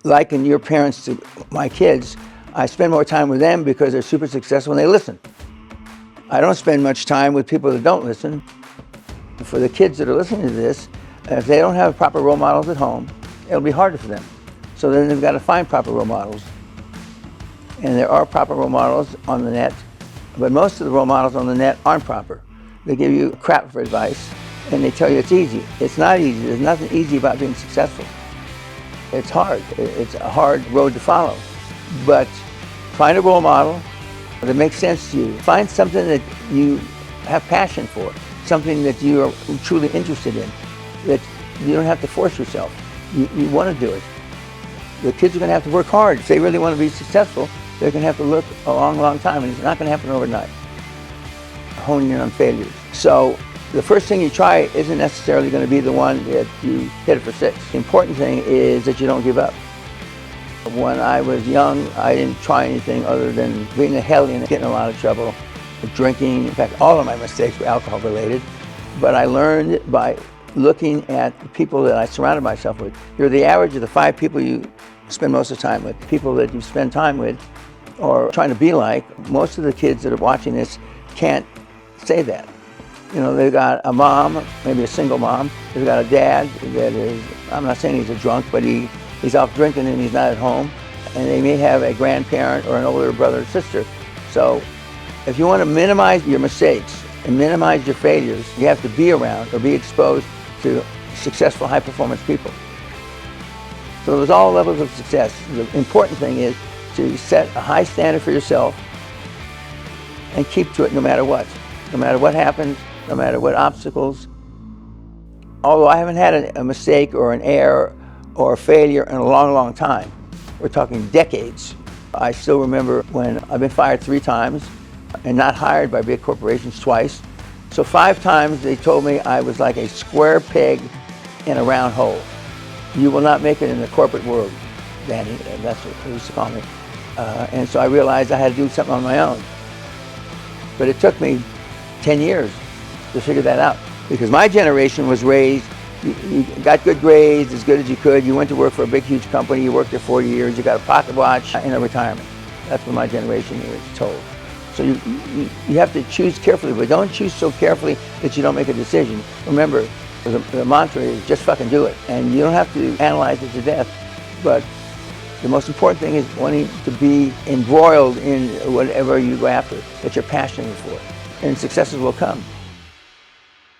liken your parents to my kids. I spend more time with them because they're super successful and they listen. I don't spend much time with people that don't listen. For the kids that are listening to this, if they don't have proper role models at home, it'll be harder for them. So then they've got to find proper role models. And there are proper role models on the net, but most of the role models on the net aren't proper. They give you crap for advice, and they tell you it's easy. It's not easy. There's nothing easy about being successful. It's hard. It's a hard road to follow. But find a role model that makes sense to you. Find something that you have passion for, something that you are truly interested in, that you don't have to force yourself. You want to do it. The kids are going to have to work hard. If they really want to be successful, they're going to have to look a long, long time, and it's not going to happen overnight. Honing in on failures. So the first thing you try isn't necessarily going to be the one that you hit it for 6. The important thing is that you don't give up. When I was young, I didn't try anything other than being a hellion, getting in a lot of trouble, drinking. In fact, all of my mistakes were alcohol related. But I learned by looking at the people that I surrounded myself with. You're the average of the 5 people you spend most of the time with. People that you spend time with or trying to be like. Most of the kids that are watching this can't say that. You know, they've got a mom, maybe a single mom. They've got a dad that is, I'm not saying he's a drunk, but he's off drinking and he's not at home. And they may have a grandparent or an older brother or sister. So if you want to minimize your mistakes and minimize your failures, you have to be around or be exposed to successful, high-performance people. So there's all levels of success. The important thing is to set a high standard for yourself and keep to it no matter what. No matter what happens, no matter what obstacles. Although I haven't had a mistake or an error or a failure in a long, long time. We're talking decades. I still remember when I've been fired 3 times and not hired by big corporations twice. So 5 times they told me I was like a square peg in a round hole. You will not make it in the corporate world, Danny. That's what they used to call me. And so I realized I had to do something on my own. But it took me 10 years to figure that out. Because my generation was raised, you got good grades, as good as you could, you went to work for a big, huge company, you worked there 40 years, you got a pocket watch and a retirement. That's what my generation was told. So you have to choose carefully, but don't choose so carefully that you don't make a decision. Remember, the mantra is just fucking do it. And you don't have to analyze it to death, but the most important thing is wanting to be embroiled in whatever you go after, that you're passionate for, and successes will come.